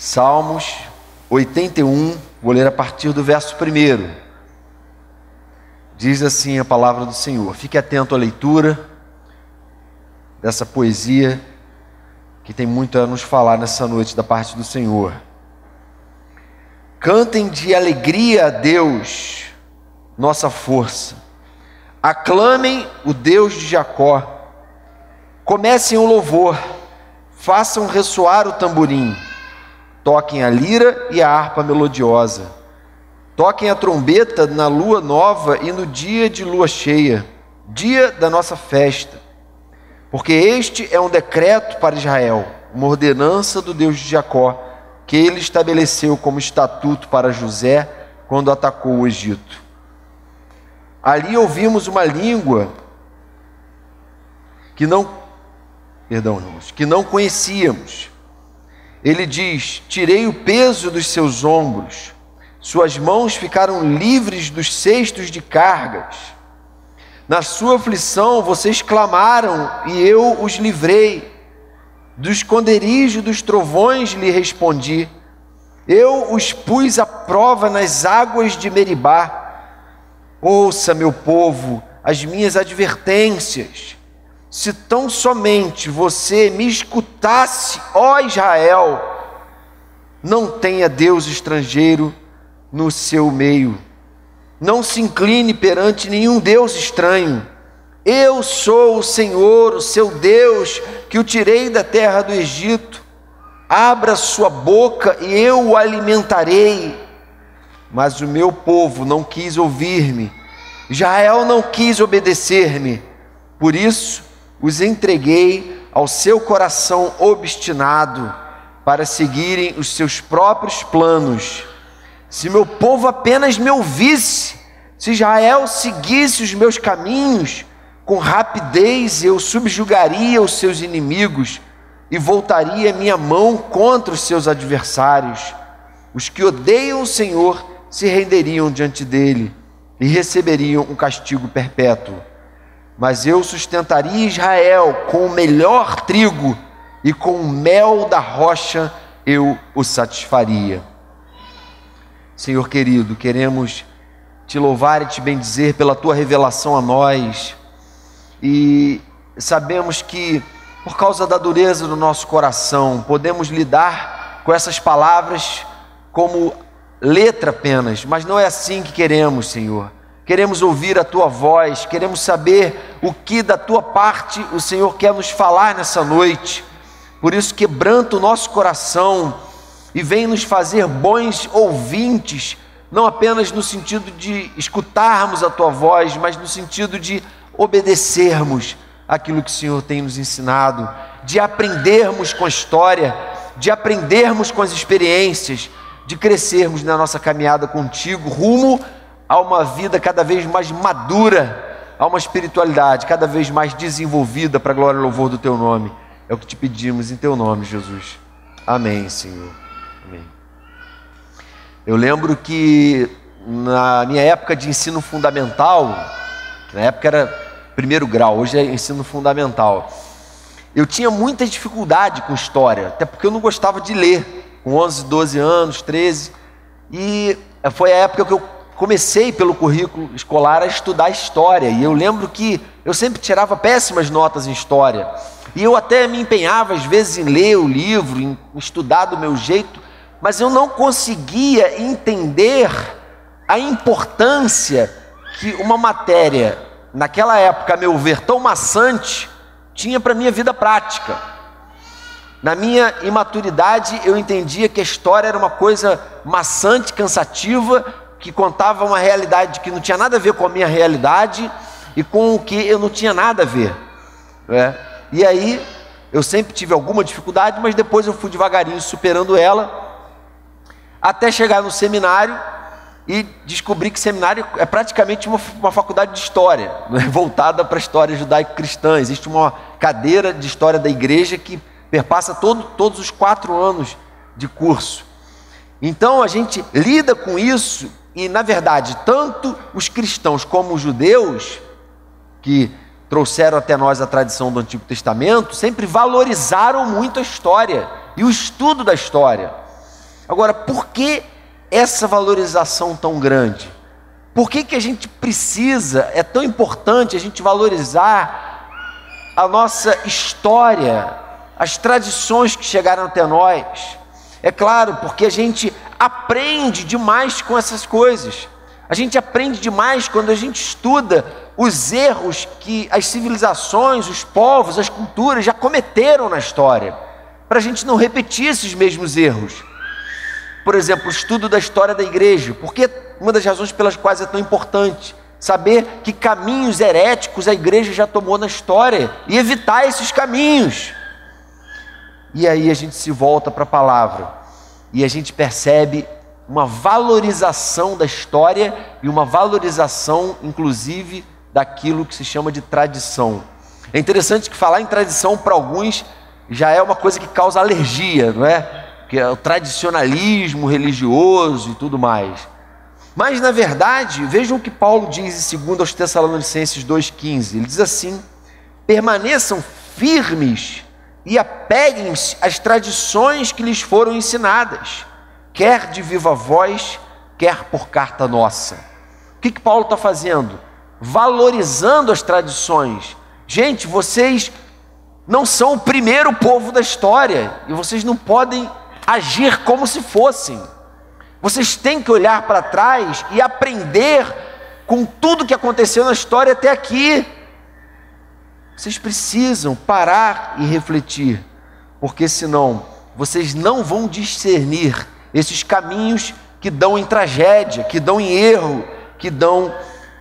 Salmos 81, vou ler a partir do verso 1. Diz assim a palavra do Senhor. Fique atento à leitura dessa poesia que tem muito a nos falar nessa noite da parte do Senhor. Cantem de alegria a Deus, nossa força. Aclamem o Deus de Jacó. Comecem o louvor, façam ressoar o tamborim. Toquem a lira e a harpa melodiosa. Toquem a trombeta na lua nova e no dia de lua cheia, dia da nossa festa. Porque este é um decreto para Israel, uma ordenança do Deus de Jacó, que ele estabeleceu como estatuto para José quando atacou o Egito. Ali ouvimos uma língua que não conhecíamos. Ele diz: tirei o peso dos seus ombros, suas mãos ficaram livres dos cestos de cargas. Na sua aflição vocês clamaram e eu os livrei. Do esconderijo dos trovões lhe respondi. Eu os pus à prova nas águas de Meribá. Ouça, meu povo, as minhas advertências. Se tão somente você me escutasse, ó Israel, não tenha Deus estrangeiro no seu meio. Não se incline perante nenhum Deus estranho. Eu sou o Senhor, o seu Deus, que o tirei da terra do Egito. Abra sua boca e eu o alimentarei. Mas o meu povo não quis ouvir-me. Israel não quis obedecer-me. Por isso, os entreguei ao seu coração obstinado, para seguirem os seus próprios planos. Se meu povo apenas me ouvisse, se Israel seguisse os meus caminhos, com rapidez eu subjugaria os seus inimigos e voltaria minha mão contra os seus adversários. Os que odeiam o Senhor se renderiam diante dele e receberiam um castigo perpétuo. Mas eu sustentaria Israel com o melhor trigo e com o mel da rocha eu o satisfaria. Senhor querido, queremos te louvar e te bendizer pela tua revelação a nós. E sabemos que por causa da dureza do nosso coração, podemos lidar com essas palavras como letra apenas, mas não é assim que queremos, Senhor. Queremos ouvir a tua voz, queremos saber o que da tua parte o Senhor quer nos falar nessa noite. Por isso quebranta o nosso coração e vem nos fazer bons ouvintes, não apenas no sentido de escutarmos a tua voz, mas no sentido de obedecermos aquilo que o Senhor tem nos ensinado, de aprendermos com a história, de aprendermos com as experiências, de crescermos na nossa caminhada contigo, rumo a uma vida cada vez mais madura, a uma espiritualidade cada vez mais desenvolvida para a glória e louvor do teu nome. É o que te pedimos em teu nome, Jesus. Amém, Senhor. Amém. Eu lembro que na minha época de ensino fundamental, na época era primeiro grau, hoje é ensino fundamental, eu tinha muita dificuldade com história, até porque eu não gostava de ler, com 11, 12 anos, 13, e foi a época que eu comecei pelo currículo escolar a estudar história, e eu lembro que eu sempre tirava péssimas notas em história, e eu até me empenhava às vezes em ler o livro, em estudar do meu jeito, mas eu não conseguia entender a importância que uma matéria, naquela época, a meu ver, tão maçante, tinha para a minha vida prática. Na minha imaturidade, eu entendia que a história era uma coisa maçante, cansativa, que contava uma realidade que não tinha nada a ver com a minha realidade e com o que eu não tinha nada a ver, né? E aí, eu sempre tive alguma dificuldade, mas depois eu fui devagarinho superando ela, até chegar no seminário e descobri que seminário é praticamente uma faculdade de história, né? Voltada para a história judaico-cristã. Existe uma cadeira de história da igreja que perpassa todos os 4 anos de curso. Então a gente lida com isso e, na verdade, tanto os cristãos como os judeus, que trouxeram até nós a tradição do Antigo Testamento, sempre valorizaram muito a história e o estudo da história. Agora, por que essa valorização tão grande? Por que a gente precisa, é tão importante a gente valorizar a nossa história, as tradições que chegaram até nós? É claro, porque a gente aprende demais com essas coisas. A gente aprende demais quando a gente estuda os erros que as civilizações, os povos, as culturas já cometeram na história, para a gente não repetir esses mesmos erros. Por exemplo, o estudo da história da igreja, porque uma das razões pelas quais é tão importante saber que caminhos heréticos a igreja já tomou na história e evitar esses caminhos. E aí a gente se volta para a palavra e a gente percebe uma valorização da história e uma valorização, inclusive, daquilo que se chama de tradição. É interessante que falar em tradição para alguns já é uma coisa que causa alergia, não é? Que é o tradicionalismo religioso e tudo mais. Mas, na verdade, vejam o que Paulo diz em 2 aos Tessalonicenses 2,15. Ele diz assim: permaneçam firmes e apeguem-se às tradições que lhes foram ensinadas, quer de viva voz, quer por carta nossa. O que Paulo está fazendo? Valorizando as tradições. Gente, vocês não são o primeiro povo da história e vocês não podem agir como se fossem. Vocês têm que olhar para trás e aprender com tudo que aconteceu na história até aqui. Vocês precisam parar e refletir, porque senão vocês não vão discernir esses caminhos que dão em tragédia, que dão em erro, que dão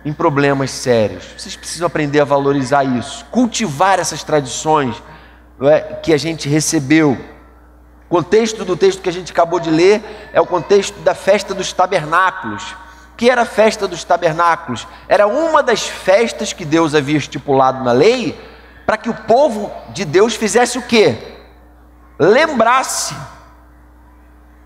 em problemas sérios. Vocês precisam aprender a valorizar isso, cultivar essas tradições, não é, que a gente recebeu. O contexto do texto que a gente acabou de ler é o contexto da festa dos tabernáculos. O que era a festa dos tabernáculos? Era uma das festas que Deus havia estipulado na lei para que o povo de Deus fizesse o quê? Lembrasse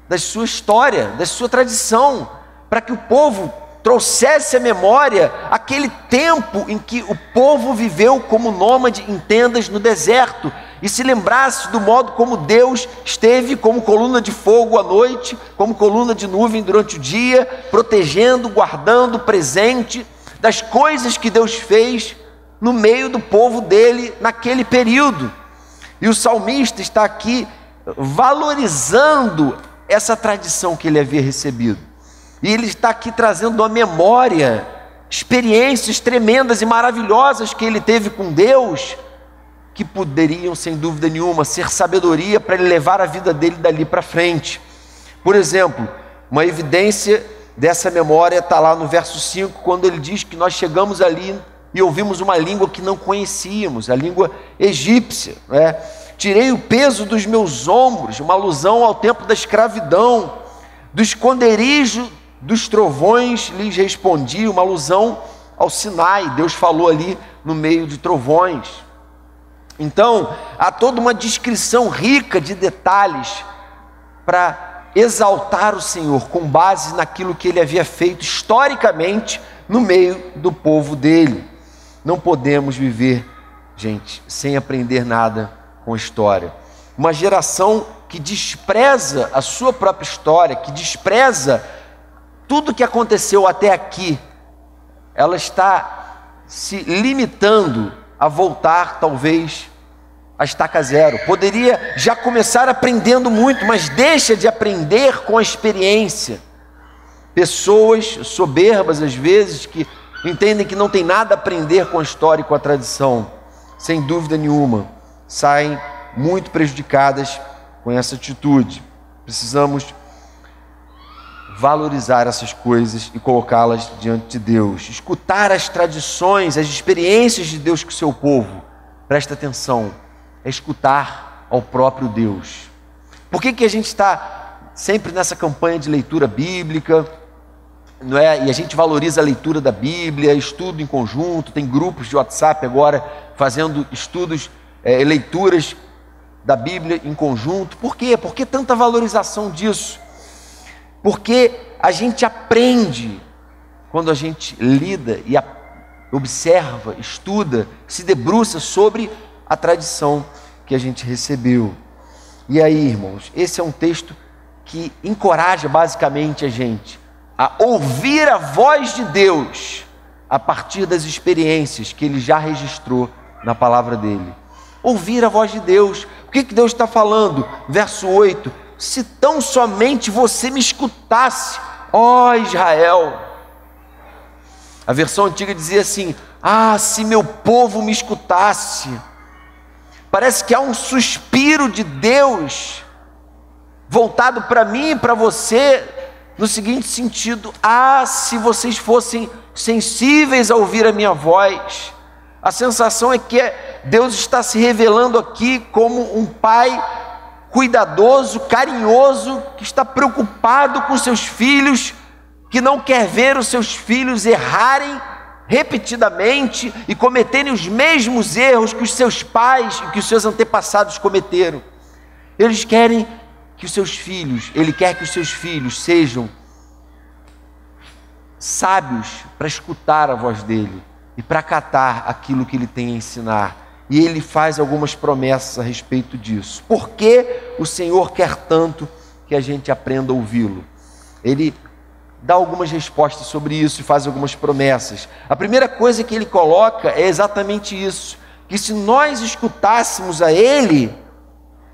da sua história, da sua tradição, para que o povo trouxesse à memória aquele tempo em que o povo viveu como nômade em tendas no deserto e se lembrasse do modo como Deus esteve como coluna de fogo à noite, como coluna de nuvem durante o dia, protegendo, guardando, presente das coisas que Deus fez no meio do povo dele naquele período. E o salmista está aqui valorizando essa tradição que ele havia recebido. E ele está aqui trazendo à memória experiências tremendas e maravilhosas que ele teve com Deus, que poderiam, sem dúvida nenhuma, ser sabedoria para ele levar a vida dele dali para frente. Por exemplo, uma evidência dessa memória está lá no verso 5, quando ele diz que nós chegamos ali e ouvimos uma língua que não conhecíamos, a língua egípcia, né? Tirei o peso dos meus ombros, uma alusão ao tempo da escravidão. Do esconderijo dos trovões lhes respondi, uma alusão ao Sinai. Deus falou ali no meio de trovões. Então, há toda uma descrição rica de detalhes para exaltar o Senhor, com base naquilo que ele havia feito historicamente no meio do povo dele. Não podemos viver, gente, sem aprender nada com história. Uma geração que despreza a sua própria história, que despreza tudo que aconteceu até aqui, ela está se limitando a voltar talvez a estaca zero. Poderia já começar aprendendo muito, mas deixa de aprender com a experiência. Pessoas soberbas às vezes que entendem que não tem nada a aprender com a história e com a tradição, sem dúvida nenhuma, saem muito prejudicadas com essa atitude. Precisamos valorizar essas coisas e colocá-las diante de Deus, escutar as tradições, as experiências de Deus com o seu povo. Presta atenção, é escutar ao próprio Deus. Por que a gente está sempre nessa campanha de leitura bíblica, não é? E a gente valoriza a leitura da Bíblia, estudo em conjunto, tem grupos de WhatsApp agora fazendo estudos, leituras da Bíblia em conjunto. Por quê? Por que tanta valorização disso? Porque a gente aprende quando a gente lida e observa, estuda, se debruça sobre a tradição que a gente recebeu. E aí, irmãos, esse é um texto que encoraja basicamente a gente a ouvir a voz de Deus a partir das experiências que ele já registrou na palavra dele. Ouvir a voz de Deus. O que Deus está falando? Verso 8: se tão somente você me escutasse, ó Israel. A versão antiga dizia assim: ah, se meu povo me escutasse. Parece que há um suspiro de Deus voltado para mim e para você, no seguinte sentido: ah, se vocês fossem sensíveis a ouvir a minha voz. A sensação é que Deus está se revelando aqui como um pai cuidadoso, carinhoso, que está preocupado com seus filhos, que não quer ver os seus filhos errarem repetidamente e cometerem os mesmos erros que os seus pais e que os seus antepassados cometeram. Ele quer que os seus filhos sejam sábios para escutar a voz dele e para acatar aquilo que ele tem a ensinar. E ele faz algumas promessas a respeito disso. Por que o Senhor quer tanto que a gente aprenda a ouvi-lo? Ele dá algumas respostas sobre isso e faz algumas promessas. A primeira coisa que ele coloca é exatamente isso: que se nós escutássemos a ele,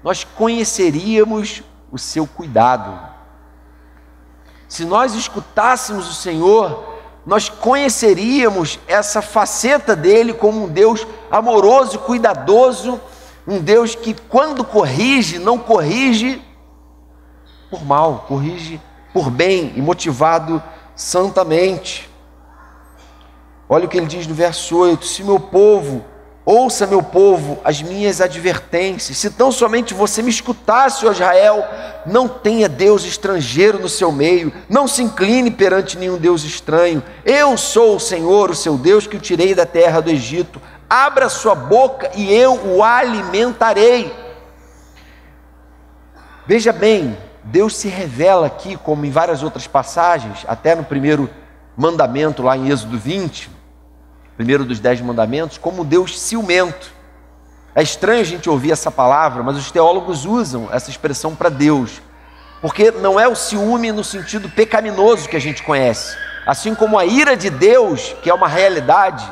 nós conheceríamos o seu cuidado. Se nós escutássemos o Senhor, nós conheceríamos essa faceta dele como um Deus amoroso e cuidadoso, um Deus que, quando corrige, não corrige por mal, corrige por bem e motivado santamente. Olha o que ele diz no verso 8: se meu povo, ouça meu povo, as minhas advertências, se tão somente você me escutasse, ó Israel, não tenha Deus estrangeiro no seu meio, não se incline perante nenhum Deus estranho. Eu sou o Senhor, o seu Deus, que o tirei da terra do Egito. Abra sua boca e eu o alimentarei. Veja bem, Deus se revela aqui, como em várias outras passagens, até no primeiro mandamento lá em Êxodo 20, primeiro dos 10 mandamentos, como Deus ciumento. É estranho a gente ouvir essa palavra, mas os teólogos usam essa expressão para Deus, porque não é o ciúme no sentido pecaminoso que a gente conhece, assim como a ira de Deus, que é uma realidade,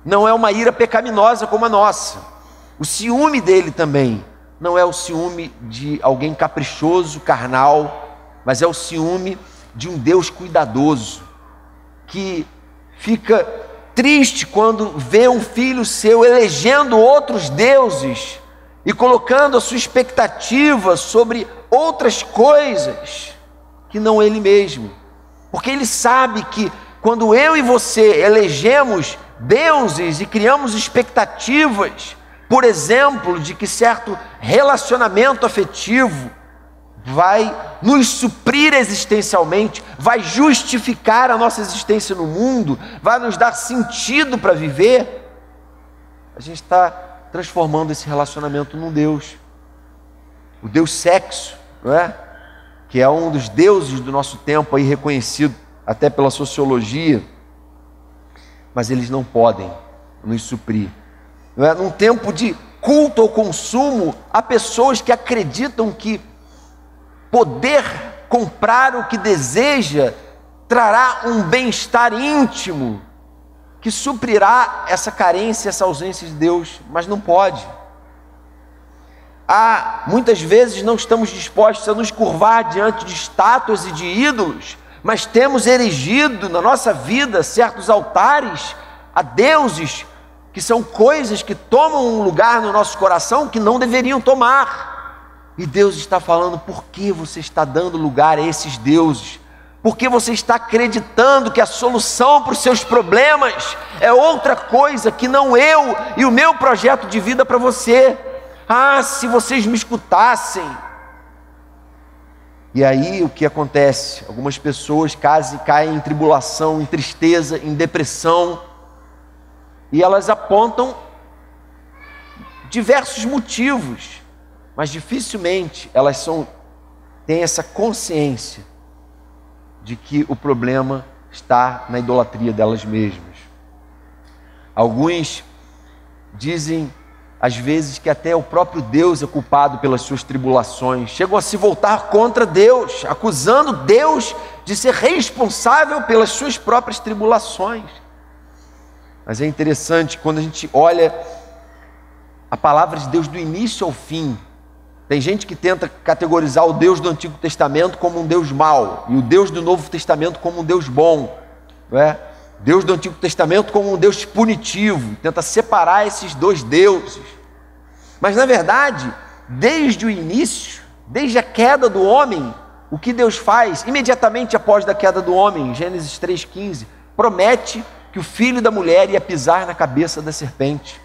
não é uma ira pecaminosa como a nossa. O ciúme dele também não é o ciúme de alguém caprichoso, carnal, mas é o ciúme de um Deus cuidadoso, que fica triste quando vê um filho seu elegendo outros deuses e colocando a sua expectativa sobre outras coisas que não ele mesmo. Porque ele sabe que quando eu e você elegemos deuses e criamos expectativas, por exemplo, de que certo relacionamento afetivo vai nos suprir existencialmente, vai justificar a nossa existência no mundo, vai nos dar sentido para viver, a gente está transformando esse relacionamento num Deus. O Deus sexo, não é? Que é um dos deuses do nosso tempo aí, reconhecido até pela sociologia, mas eles não podem nos suprir. Não é? Num tempo de culto ao consumo, há pessoas que acreditam que poder comprar o que deseja trará um bem-estar íntimo que suprirá essa carência, essa ausência de Deus, mas não pode. Muitas vezes não estamos dispostos a nos curvar diante de estátuas e de ídolos, mas temos erigido na nossa vida certos altares a deuses que são coisas que tomam um lugar no nosso coração que não deveriam tomar. E Deus está falando: por que você está dando lugar a esses deuses? Por que você está acreditando que a solução para os seus problemas é outra coisa que não eu e o meu projeto de vida para você? Se vocês me escutassem. E aí o que acontece? Algumas pessoas caem em tribulação, em tristeza, em depressão, e elas apontam diversos motivos, mas dificilmente elas têm essa consciência de que o problema está na idolatria delas mesmas. Alguns dizem às vezes que até o próprio Deus é culpado pelas suas tribulações, chegam a se voltar contra Deus, acusando Deus de ser responsável pelas suas próprias tribulações. Mas é interessante, quando a gente olha a palavra de Deus do início ao fim, tem gente que tenta categorizar o Deus do Antigo Testamento como um Deus mau, e o Deus do Novo Testamento como um Deus bom, não é? Deus do Antigo Testamento como um Deus punitivo, tenta separar esses dois deuses. Mas na verdade, desde o início, desde a queda do homem, o que Deus faz, imediatamente após a queda do homem, Gênesis 3,15, promete que o filho da mulher ia pisar na cabeça da serpente.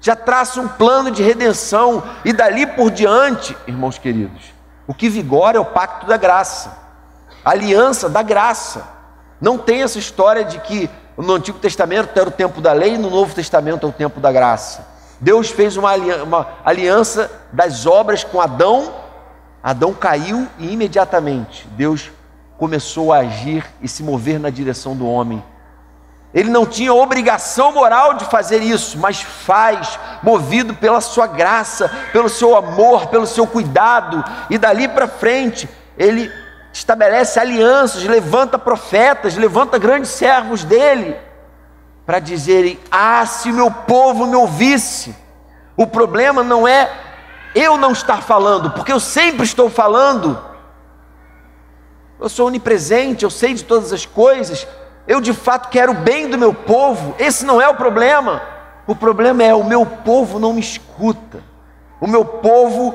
Já traça um plano de redenção, e dali por diante, irmãos queridos, o que vigora é o pacto da graça, a aliança da graça. Não tem essa história de que no Antigo Testamento era o tempo da lei e no Novo Testamento é o tempo da graça. Deus fez uma aliança das obras com Adão. Adão caiu e imediatamente Deus começou a agir e se mover na direção do homem. Ele não tinha obrigação moral de fazer isso, mas faz, movido pela sua graça, pelo seu amor, pelo seu cuidado, e dali para frente ele estabelece alianças, levanta profetas, levanta grandes servos dele, para dizerem: ah, se meu povo me ouvisse. O problema não é eu não estar falando, porque eu sempre estou falando, eu sou onipresente, eu sei de todas as coisas, eu de fato quero o bem do meu povo. Esse não é o problema é o meu povo não me escuta, o meu povo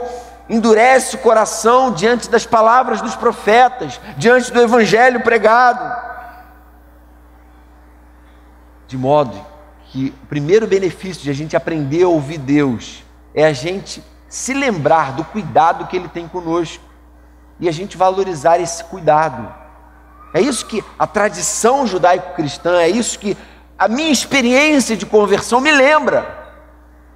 endurece o coração diante das palavras dos profetas, diante do evangelho pregado. De modo que o primeiro benefício de a gente aprender a ouvir Deus é a gente se lembrar do cuidado que Ele tem conosco e a gente valorizar esse cuidado. É isso que a tradição judaico-cristã, é isso que a minha experiência de conversão me lembra.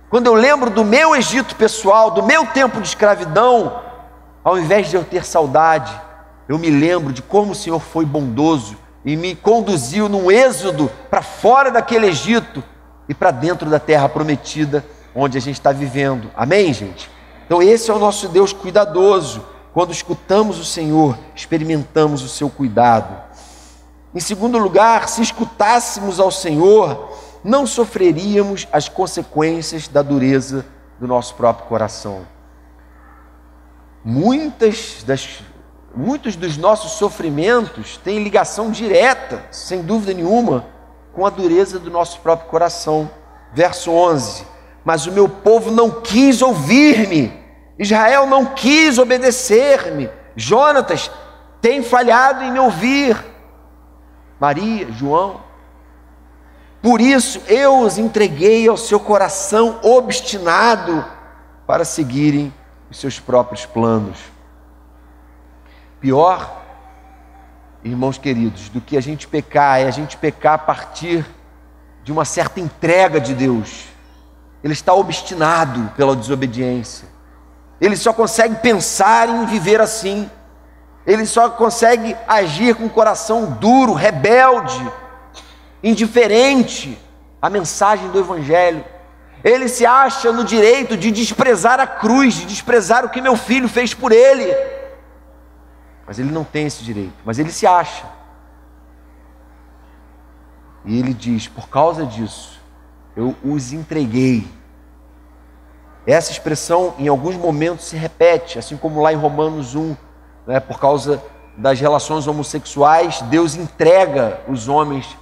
Quando eu lembro do meu Egito pessoal, do meu tempo de escravidão, ao invés de eu ter saudade, eu me lembro de como o Senhor foi bondoso e me conduziu num êxodo para fora daquele Egito e para dentro da terra prometida onde a gente está vivendo. Amém, gente? Então esse é o nosso Deus cuidadoso. Quando escutamos o Senhor, experimentamos o seu cuidado. Em segundo lugar, se escutássemos ao Senhor, não sofreríamos as consequências da dureza do nosso próprio coração. Muitos dos nossos sofrimentos têm ligação direta, sem dúvida nenhuma, com a dureza do nosso próprio coração. Verso 11: mas o meu povo não quis ouvir-me, Israel não quis obedecer-me, Jonatas tem falhado em me ouvir, Maria, João. Por isso eu os entreguei ao seu coração obstinado para seguirem os seus próprios planos. Pior, irmãos queridos, do que a gente pecar, é a gente pecar a partir de uma certa entrega de Deus. Ele está obstinado pela desobediência. Ele só consegue pensar em viver assim. Ele só consegue agir com o coração duro, rebelde, indiferente à mensagem do Evangelho. Ele se acha no direito de desprezar a cruz, de desprezar o que meu filho fez por ele. Mas ele não tem esse direito, mas ele se acha. E ele diz: por causa disso, eu os entreguei. Essa expressão em alguns momentos se repete, assim como lá em Romanos 1, né, por causa das relações homossexuais, Deus entrega os homens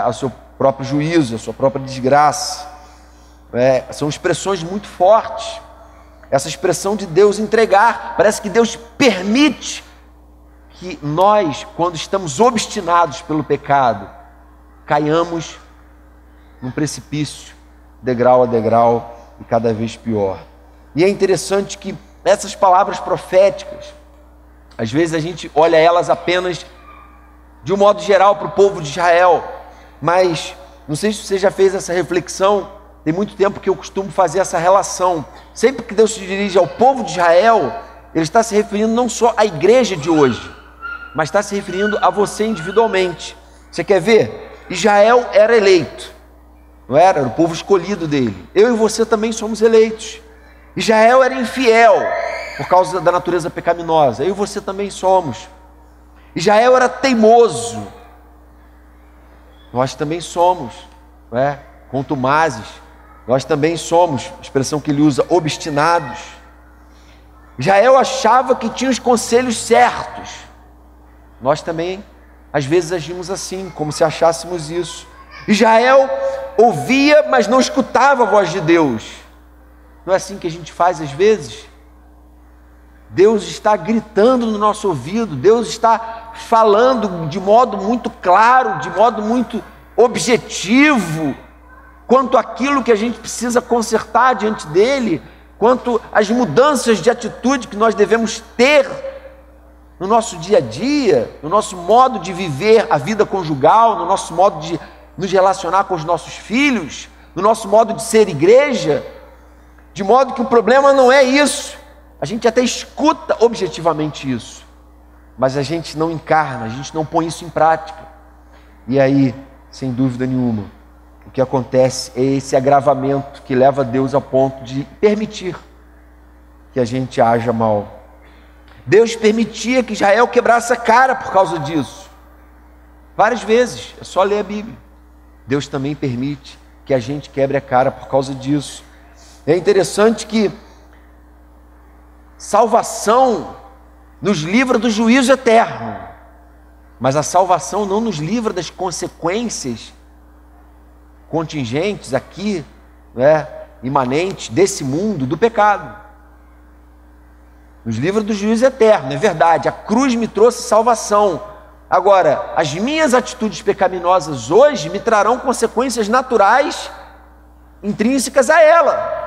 ao seu próprio juízo, à sua própria desgraça. São expressões muito fortes. Essa expressão de Deus entregar, parece que Deus permite que nós, quando estamos obstinados pelo pecado, caiamos num precipício, degrau a degrau, e cada vez pior. E é interessante que essas palavras proféticas, às vezes a gente olha elas apenas de um modo geral para o povo de Israel, mas não sei se você já fez essa reflexão. Tem muito tempo que eu costumo fazer essa relação. Sempre que Deus se dirige ao povo de Israel, Ele está se referindo não só à igreja de hoje, mas está se referindo a você individualmente. Você quer ver? Israel era eleito, não era? Era o povo escolhido dele. Eu e você também somos eleitos. Israel era infiel por causa da natureza pecaminosa. Eu e você também somos. Israel era teimoso. Nós também somos, não é? Contumazes. Nós também somos, expressão que ele usa, obstinados. Israel achava que tinha os conselhos certos. Nós também, às vezes, agimos assim, como se achássemos isso. Israel ouvia, mas não escutava a voz de Deus. Não é assim que a gente faz às vezes? Deus está gritando no nosso ouvido, Deus está falando de modo muito claro, de modo muito objetivo, quanto àquilo que a gente precisa consertar diante dele, quanto às mudanças de atitude que nós devemos ter no nosso dia a dia, no nosso modo de viver a vida conjugal, no nosso modo de nos relacionar com os nossos filhos, no nosso modo de ser igreja, de modo que o problema não é isso. A gente até escuta objetivamente isso, mas a gente não encarna, a gente não põe isso em prática. E aí, sem dúvida nenhuma, o que acontece é esse agravamento que leva Deus ao ponto de permitir que a gente haja mal. Deus permitia que Israel quebrasse a cara por causa disso. Várias vezes, é só ler a Bíblia. Deus também permite que a gente quebre a cara por causa disso. É interessante que salvação nos livra do juízo eterno, mas a salvação não nos livra das consequências contingentes aqui, né, imanentes desse mundo, do pecado. Nos livra do juízo eterno, é verdade, a cruz me trouxe salvação. Agora, as minhas atitudes pecaminosas hoje me trarão consequências naturais, intrínsecas a ela.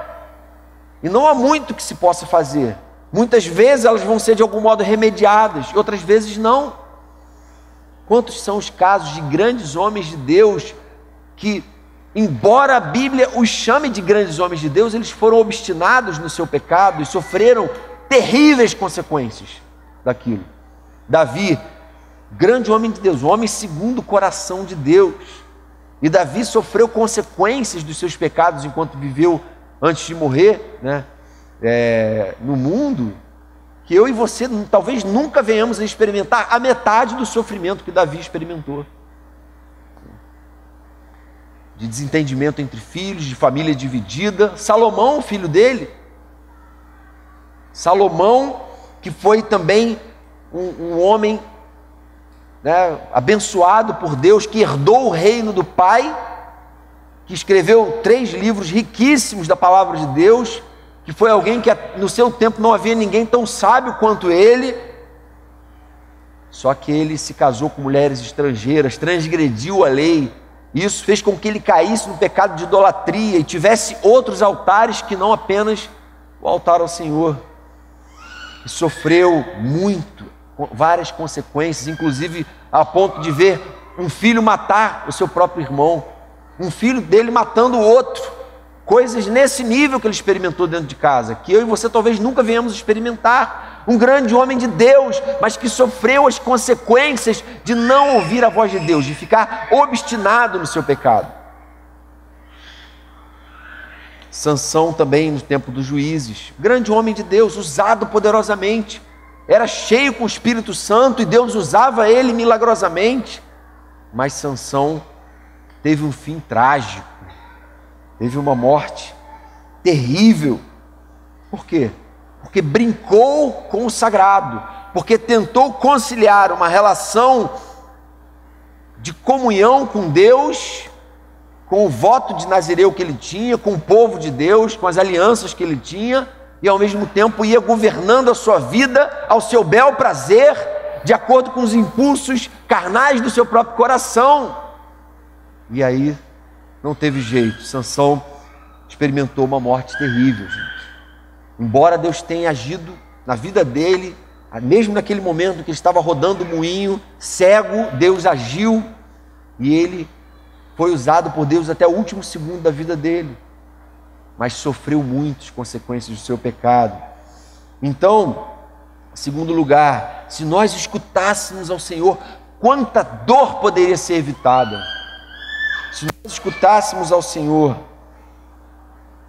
E não há muito que se possa fazer. Muitas vezes elas vão ser de algum modo remediadas, outras vezes não. Quantos são os casos de grandes homens de Deus que, embora a Bíblia os chame de grandes homens de Deus, eles foram obstinados no seu pecado e sofreram terríveis consequências daquilo. Davi, grande homem de Deus, um homem segundo o coração de Deus. E Davi sofreu consequências dos seus pecados enquanto viveu antes de morrer, né? No mundo, que eu e você talvez nunca venhamos a experimentar a metade do sofrimento que Davi experimentou. De desentendimento entre filhos, de família dividida. Salomão, filho dele, Salomão, que foi também um homem, né, abençoado por Deus, que herdou o reino do pai, que escreveu 3 livros riquíssimos da palavra de Deus, que foi alguém que no seu tempo não havia ninguém tão sábio quanto ele, só que ele se casou com mulheres estrangeiras, transgrediu a lei. Isso fez com que ele caísse no pecado de idolatria e tivesse outros altares que não apenas o altar ao Senhor. E sofreu muito, várias consequências, inclusive a ponto de ver um filho matar o seu próprio irmão, um filho dele matando o outro. Coisas nesse nível que ele experimentou dentro de casa, que eu e você talvez nunca venhamos experimentar. Um grande homem de Deus, mas que sofreu as consequências de não ouvir a voz de Deus, de ficar obstinado no seu pecado. Sansão também no tempo dos juízes, grande homem de Deus, usado poderosamente, era cheio com o Espírito Santo e Deus usava ele milagrosamente, mas Sansão teve um fim trágico, teve uma morte terrível. Por quê? Porque brincou com o sagrado, porque tentou conciliar uma relação de comunhão com Deus, com o voto de Nazireu que ele tinha, com o povo de Deus, com as alianças que ele tinha, e ao mesmo tempo ia governando a sua vida ao seu bel prazer, de acordo com os impulsos carnais do seu próprio coração. E aí não teve jeito, Sansão experimentou uma morte terrível, gente. Embora Deus tenha agido na vida dele, mesmo naquele momento que ele estava rodando o moinho, cego, Deus agiu e ele foi usado por Deus até o último segundo da vida dele, mas sofreu muitas consequências do seu pecado. Então, em segundo lugar, se nós escutássemos ao Senhor, quanta dor poderia ser evitada. Se nós escutássemos ao Senhor,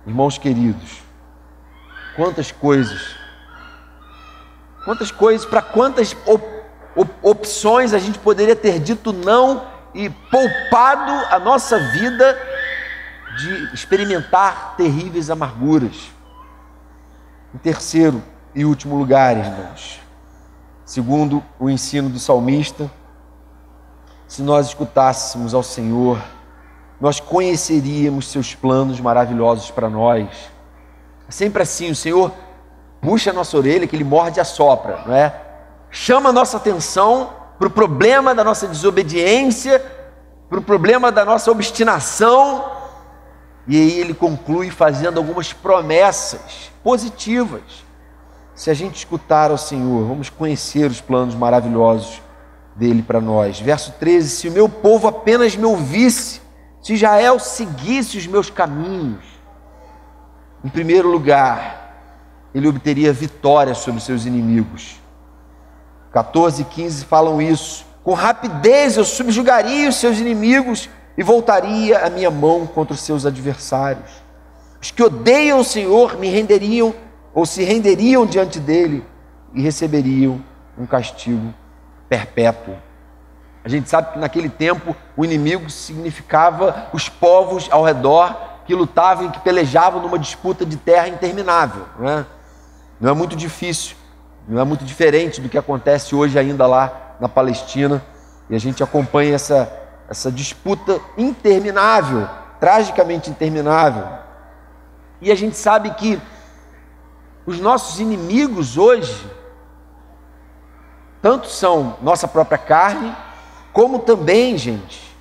irmãos queridos, quantas coisas, para quantas opções a gente poderia ter dito não e poupado a nossa vida de experimentar terríveis amarguras. Em terceiro e último lugar, irmãos, segundo o ensino do salmista, se nós escutássemos ao Senhor, nós conheceríamos seus planos maravilhosos para nós. É sempre assim, o Senhor puxa a nossa orelha, que Ele morde e assopra, não é? Chama a nossa atenção para o problema da nossa desobediência, para o problema da nossa obstinação, e aí Ele conclui fazendo algumas promessas positivas. Se a gente escutar ao Senhor, vamos conhecer os planos maravilhosos dele para nós. Verso 13: se o meu povo apenas me ouvisse, se Israel seguisse os meus caminhos, em primeiro lugar, ele obteria vitória sobre seus inimigos. 14 e 15 falam isso. Com rapidez eu subjugaria os seus inimigos e voltaria a minha mão contra os seus adversários. Os que odeiam o Senhor me renderiam, ou se renderiam diante dele, e receberiam um castigo perpétuo. A gente sabe que naquele tempo o inimigo significava os povos ao redor que lutavam e que pelejavam numa disputa de terra interminável, né? Não é muito difícil, não é muito diferente do que acontece hoje ainda lá na Palestina, e a gente acompanha essa disputa interminável, tragicamente interminável. E a gente sabe que os nossos inimigos hoje, tanto são nossa própria carne, como também, gente,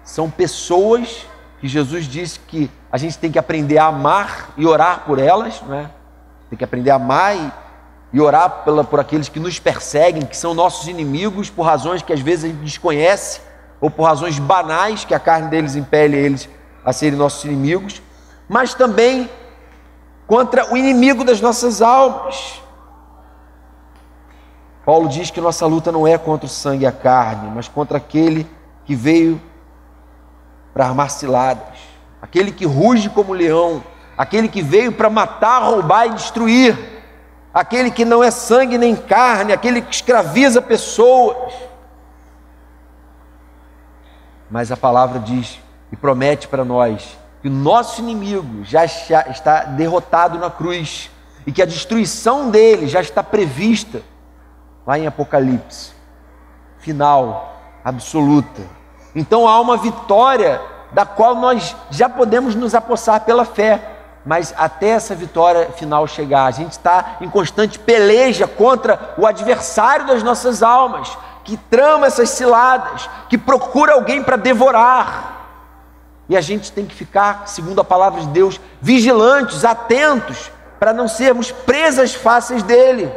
são pessoas que Jesus disse que a gente tem que aprender a amar e orar por elas, né? Tem que aprender a amar e orar por aqueles que nos perseguem, que são nossos inimigos, por razões que às vezes a gente desconhece, ou por razões banais que a carne deles impele eles a serem nossos inimigos, mas também contra o inimigo das nossas almas. Paulo diz que nossa luta não é contra o sangue e a carne, mas contra aquele que veio para armar ciladas, aquele que ruge como leão, aquele que veio para matar, roubar e destruir, aquele que não é sangue nem carne, aquele que escraviza pessoas. Mas a palavra diz e promete para nós que o nosso inimigo já está derrotado na cruz e que a destruição dele já está prevista lá em Apocalipse, final, absoluta. Então há uma vitória da qual nós já podemos nos apossar pela fé, mas até essa vitória final chegar, a gente está em constante peleja contra o adversário das nossas almas, que trama essas ciladas, que procura alguém para devorar. E a gente tem que ficar, segundo a palavra de Deus, vigilantes, atentos, para não sermos presas fáceis dele.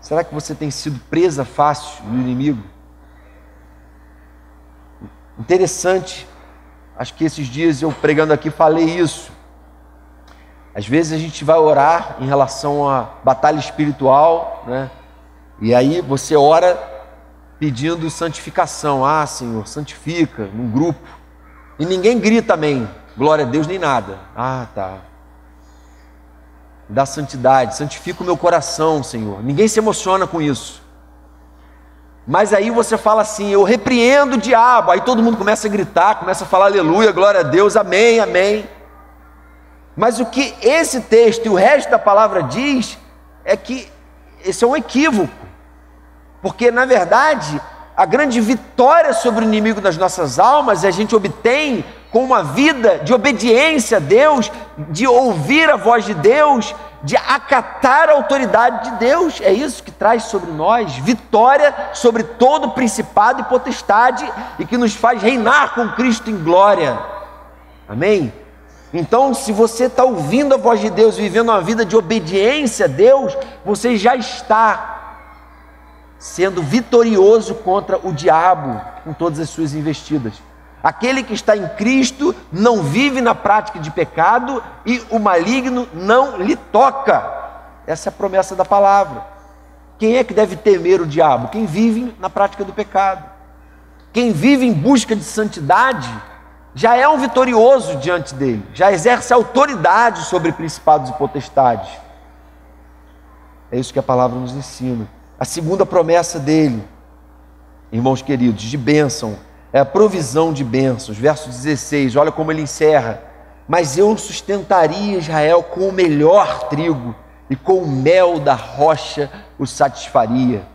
Será que você tem sido presa fácil do inimigo? Interessante, acho que esses dias eu pregando aqui falei isso. Às vezes a gente vai orar em relação à batalha espiritual, né? E aí você ora pedindo santificação. Ah, Senhor, santifica, num grupo. E ninguém grita amém, glória a Deus, nem nada. Ah, tá. Dá santidade, santifica o meu coração, Senhor. Ninguém se emociona com isso. Mas aí você fala assim, eu repreendo o diabo. Aí todo mundo começa a gritar, começa a falar aleluia, glória a Deus, amém, amém. Mas o que esse texto e o resto da palavra diz é que esse é um equívoco. Porque, na verdade, a grande vitória sobre o inimigo das nossas almas a gente obtém com uma vida de obediência a Deus, de ouvir a voz de Deus, de acatar a autoridade de Deus. É isso que traz sobre nós vitória sobre todo principado e potestade e que nos faz reinar com Cristo em glória. Amém? Então, se você está ouvindo a voz de Deus, vivendo uma vida de obediência a Deus, você já está sendo vitorioso contra o diabo com todas as suas investidas. Aquele que está em Cristo não vive na prática de pecado e o maligno não lhe toca. Essa é a promessa da palavra. Quem é que deve temer o diabo? Quem vive na prática do pecado. Quem vive em busca de santidade já é um vitorioso diante dele, já exerce autoridade sobre principados e potestades. É isso que a palavra nos ensina. A segunda promessa dele, irmãos queridos, de bênção, é a provisão de bênçãos. Verso 16, olha como ele encerra: mas eu sustentaria Israel com o melhor trigo, e com o mel da rocha o satisfaria.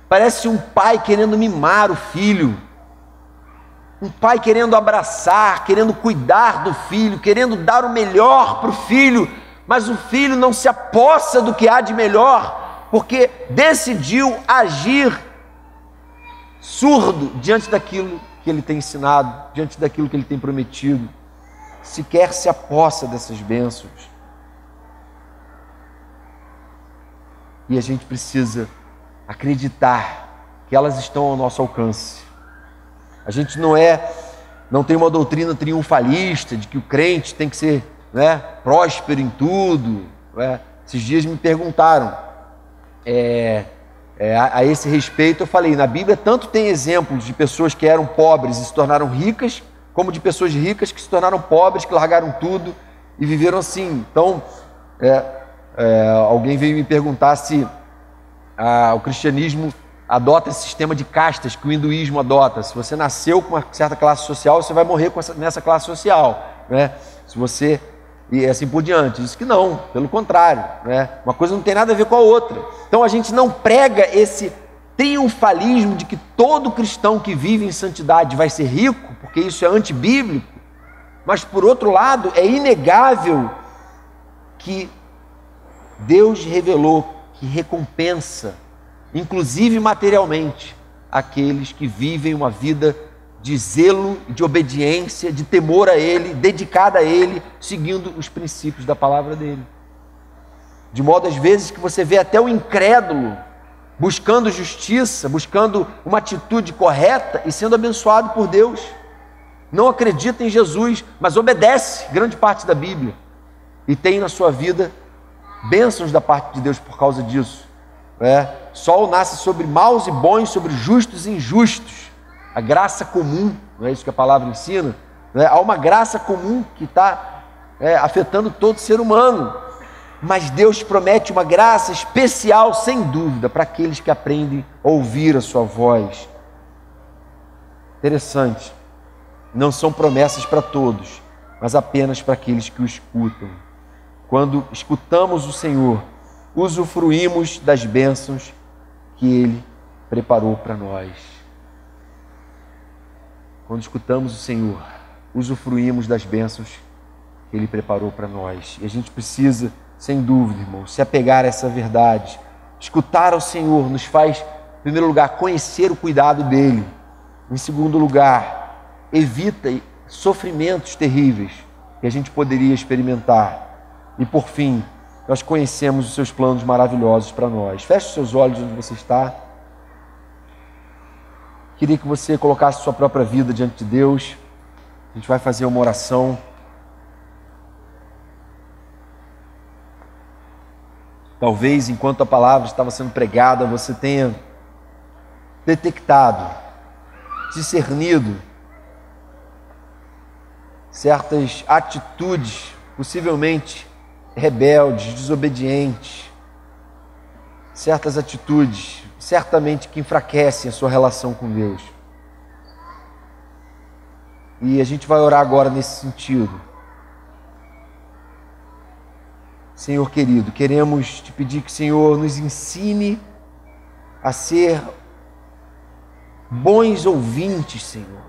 Parece um pai querendo mimar o filho, um pai querendo abraçar, querendo cuidar do filho, querendo dar o melhor para o filho, mas o filho não se apossa do que há de melhor, porque decidiu agir surdo diante daquilo que ele tem ensinado, diante daquilo que ele tem prometido. Sequer se apossa dessas bênçãos. E a gente precisa acreditar que elas estão ao nosso alcance. A gente não tem uma doutrina triunfalista de que o crente tem que ser, próspero em tudo. Esses dias me perguntaram a esse respeito. Eu falei, na Bíblia tanto tem exemplos de pessoas que eram pobres e se tornaram ricas, como de pessoas ricas que se tornaram pobres, que largaram tudo e viveram assim. Então, alguém veio me perguntar se o cristianismo adota esse sistema de castas que o hinduísmo adota. Se você nasceu com uma certa classe social, você vai morrer nessa classe social, Se você... e assim por diante. Isso que não, pelo contrário, Uma coisa não tem nada a ver com a outra. Então a gente não prega esse triunfalismo de que todo cristão que vive em santidade vai ser rico, porque isso é antibíblico. Mas por outro lado, é inegável que Deus revelou que recompensa, inclusive materialmente, aqueles que vivem uma vida de zelo, de obediência, de temor a Ele, dedicada a Ele, seguindo os princípios da palavra dEle. De modo, às vezes, que você vê até o incrédulo buscando justiça, buscando uma atitude correta e sendo abençoado por Deus. Não acredita em Jesus, mas obedece grande parte da Bíblia e tem na sua vida bênçãos da parte de Deus por causa disso. Sol nasce sobre maus e bons, sobre justos e injustos. A graça comum, não é isso que a palavra ensina? Há uma graça comum que está afetando todo ser humano, mas Deus promete uma graça especial, sem dúvida, para aqueles que aprendem a ouvir a sua voz. Interessante, não são promessas para todos, mas apenas para aqueles que o escutam. Quando escutamos o Senhor, usufruímos das bênçãos que Ele preparou para nós. Quando escutamos o Senhor, usufruímos das bênçãos que Ele preparou para nós. E a gente precisa, sem dúvida, irmão, se apegar a essa verdade. Escutar ao Senhor nos faz, em primeiro lugar, conhecer o cuidado dEle. Em segundo lugar, evita sofrimentos terríveis que a gente poderia experimentar. E por fim, nós conhecemos os seus planos maravilhosos para nós. Feche os seus olhos onde você está. Queria que você colocasse sua própria vida diante de Deus. A gente vai fazer uma oração. Talvez, enquanto a palavra estava sendo pregada, você tenha detectado, discernido certas atitudes, possivelmente rebeldes, desobedientes, certas atitudes, certamente que enfraquecem a sua relação com Deus. E a gente vai orar agora nesse sentido. Senhor querido, queremos te pedir que o Senhor nos ensine a ser bons ouvintes, Senhor.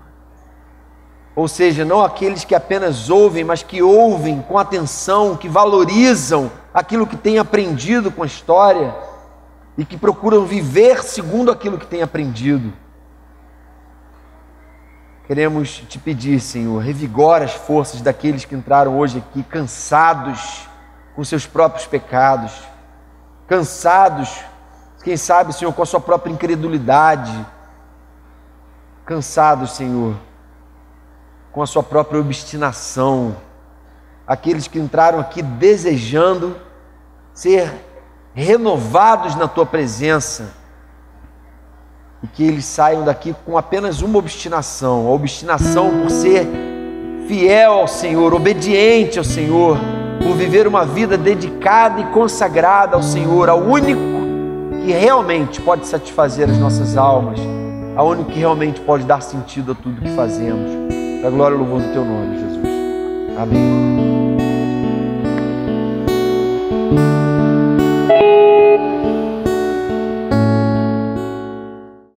Ou seja, não aqueles que apenas ouvem, mas que ouvem com atenção, que valorizam aquilo que têm aprendido com a história e que procuram viver segundo aquilo que têm aprendido. Queremos te pedir, Senhor, revigora as forças daqueles que entraram hoje aqui cansados com seus próprios pecados, cansados, quem sabe, Senhor, com a sua própria incredulidade, cansados, Senhor, com a sua própria obstinação, aqueles que entraram aqui desejando ser renovados na Tua presença e que eles saiam daqui com apenas uma obstinação, a obstinação por ser fiel ao Senhor, obediente ao Senhor, por viver uma vida dedicada e consagrada ao Senhor, ao único que realmente pode satisfazer as nossas almas, ao único que realmente pode dar sentido a tudo que fazemos. Da glória e louvor do Teu nome, Jesus. Amém.